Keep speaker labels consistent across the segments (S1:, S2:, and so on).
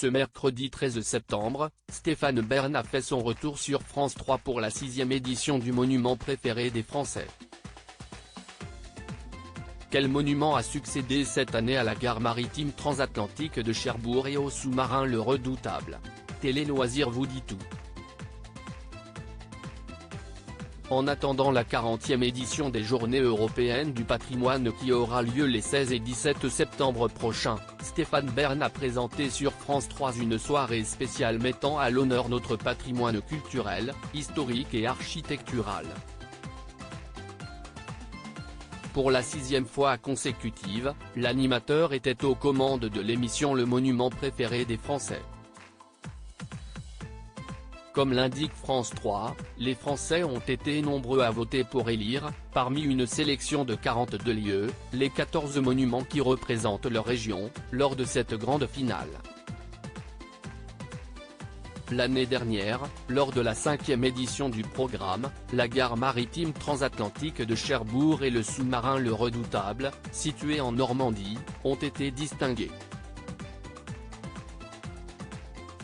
S1: Ce mercredi 13 septembre, Stéphane Bern a fait son retour sur France 3 pour la 6e édition du monument préféré des Français. Quel monument a succédé cette année à la gare maritime transatlantique de Cherbourg et au sous-marin Le Redoutable? Télé Loisirs vous dit tout. En attendant la 40e édition des Journées européennes du patrimoine qui aura lieu les 16 et 17 septembre prochains, Stéphane Bern a présenté sur France 3 une soirée spéciale mettant à l'honneur notre patrimoine culturel, historique et architectural. Pour la 6e fois consécutive, l'animateur était aux commandes de l'émission Le Monument préféré des Français. Comme l'indique France 3, les Français ont été nombreux à voter pour élire, parmi une sélection de 42 lieux, les 14 monuments qui représentent leur région, lors de cette grande finale. L'année dernière, lors de la 5e édition du programme, la gare maritime transatlantique de Cherbourg et le sous-marin Le Redoutable, situé en Normandie, ont été distingués.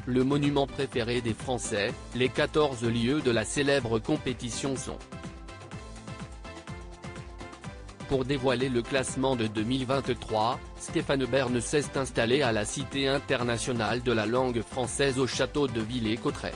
S1: Le monument préféré des Français, les 14 lieux de la célèbre compétition sont. Pour dévoiler le classement de 2023, Stéphane Bern s'est installé à la Cité internationale de la langue française au château de Villers-Cotterêts.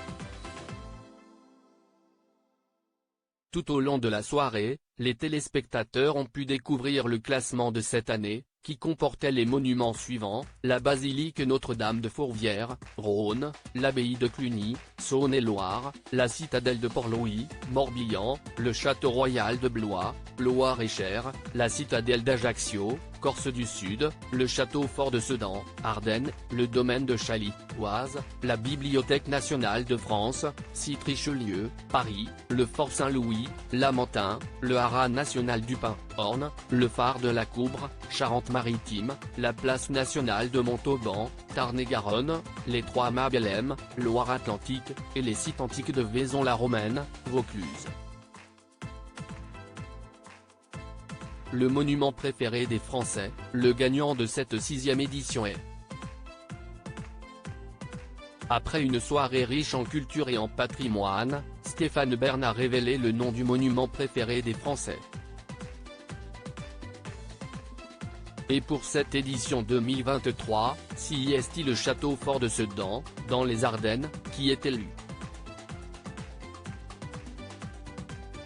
S1: Tout au long de la soirée, les téléspectateurs ont pu découvrir le classement de cette année, qui comportait les monuments suivants, la basilique Notre-Dame de Fourvière, Rhône, l'abbaye de Cluny, Saône-et-Loire, la citadelle de Port-Louis, Morbihan, le château royal de Blois, Loir-et-Cher, la citadelle d'Ajaccio, Corse du Sud, le château fort de Sedan, Ardennes, le domaine de Chaly, Oise, la Bibliothèque nationale de France, site Richelieu, Paris, le fort Saint-Louis, Lamentin, le haras national du Pin, Orne, le phare de la Coubre, Charente-Maritime, la place nationale de Montauban, Tarn-et-Garonne, les trois mâts Belém, Loire-Atlantique, et les sites antiques de Vaison-la-Romaine, Vaucluse. Le monument préféré des Français, le gagnant de cette 6e édition est. Après une soirée riche en culture et en patrimoine, Stéphane Bern a révélé le nom du monument préféré des Français. Et pour cette édition 2023, c'est le château fort de Sedan, dans les Ardennes, qui est élu.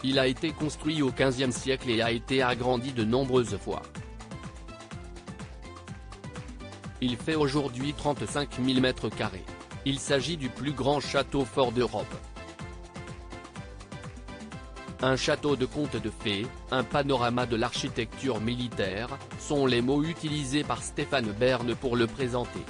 S1: Il a été construit au XVe siècle et a été agrandi de nombreuses fois. Il fait aujourd'hui 35 000 m². Il s'agit du plus grand château fort d'Europe. Un château de conte de fées, un panorama de l'architecture militaire, sont les mots utilisés par Stéphane Bern pour le présenter.